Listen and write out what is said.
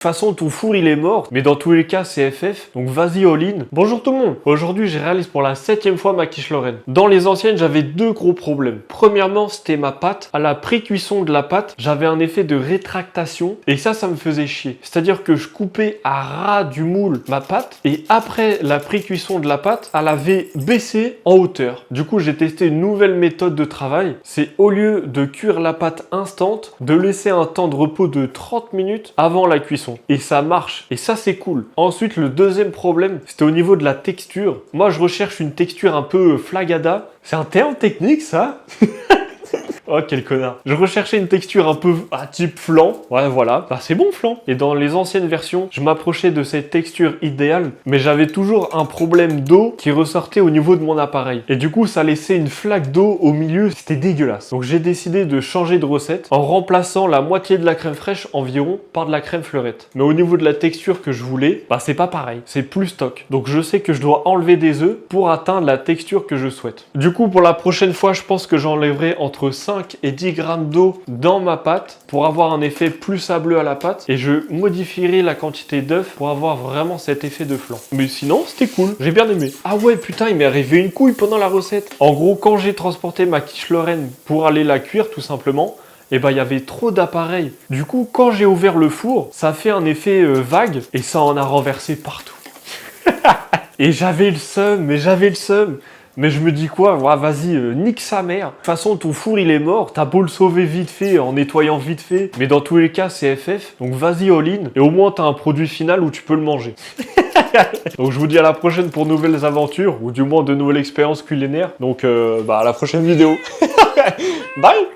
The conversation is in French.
De toute façon, ton four il est mort, mais dans tous les cas c'est FF, donc vas-y all-in. Bonjour tout le monde. Aujourd'hui je réalise pour la 7e fois ma quiche Lorraine. Dans les anciennes j'avais deux gros problèmes. Premièrement c'était ma pâte. À la pré-cuisson de la pâte, j'avais un effet de rétractation et ça me faisait chier. C'est-à-dire que je coupais à ras du moule ma pâte et après la pré-cuisson de la pâte, elle avait baissé en hauteur. Du coup j'ai testé une nouvelle méthode de travail. C'est au lieu de cuire la pâte instant, de laisser un temps de repos de 30 minutes avant la cuisson. Et ça marche. Et ça, c'est cool. Ensuite, le deuxième problème, c'était au niveau de la texture. Moi, je recherche une texture un peu flagada. C'est un terme technique, ça? Oh, quel connard. Je recherchais une texture un peu type flan. Ouais, voilà. Bah, c'est bon, flan. Et dans les anciennes versions, je m'approchais de cette texture idéale, mais j'avais toujours un problème d'eau qui ressortait au niveau de mon appareil. Et du coup, ça laissait une flaque d'eau au milieu. C'était dégueulasse. Donc, j'ai décidé de changer de recette en remplaçant la moitié de la crème fraîche environ par de la crème fleurette. Mais au niveau de la texture que je voulais, bah, c'est pas pareil. C'est plus stock. Donc, je sais que je dois enlever des œufs pour atteindre la texture que je souhaite. Du coup, pour la prochaine fois, je pense que j'enlèverai entre 5 et 10 grammes d'eau dans ma pâte pour avoir un effet plus sableux à la pâte et je modifierai la quantité d'œufs pour avoir vraiment cet effet de flan. Mais sinon, c'était cool, j'ai bien aimé. Ah ouais, putain, il m'est arrivé une couille pendant la recette. En gros, quand j'ai transporté ma quiche Lorraine pour aller la cuire tout simplement, et bah il y avait trop d'appareils. Du coup, quand j'ai ouvert le four, ça a fait un effet vague et ça en a renversé partout. Et j'avais le seum, mais je me dis quoi, ouais, vas-y, nique sa mère. De toute façon, ton four il est mort, t'as beau le sauver vite fait, en nettoyant vite fait, mais dans tous les cas c'est FF, donc vas-y all-in, et au moins t'as un produit final où tu peux le manger. Donc je vous dis à la prochaine pour de nouvelles aventures, ou du moins de nouvelles expériences culinaires, donc à la prochaine vidéo. Bye.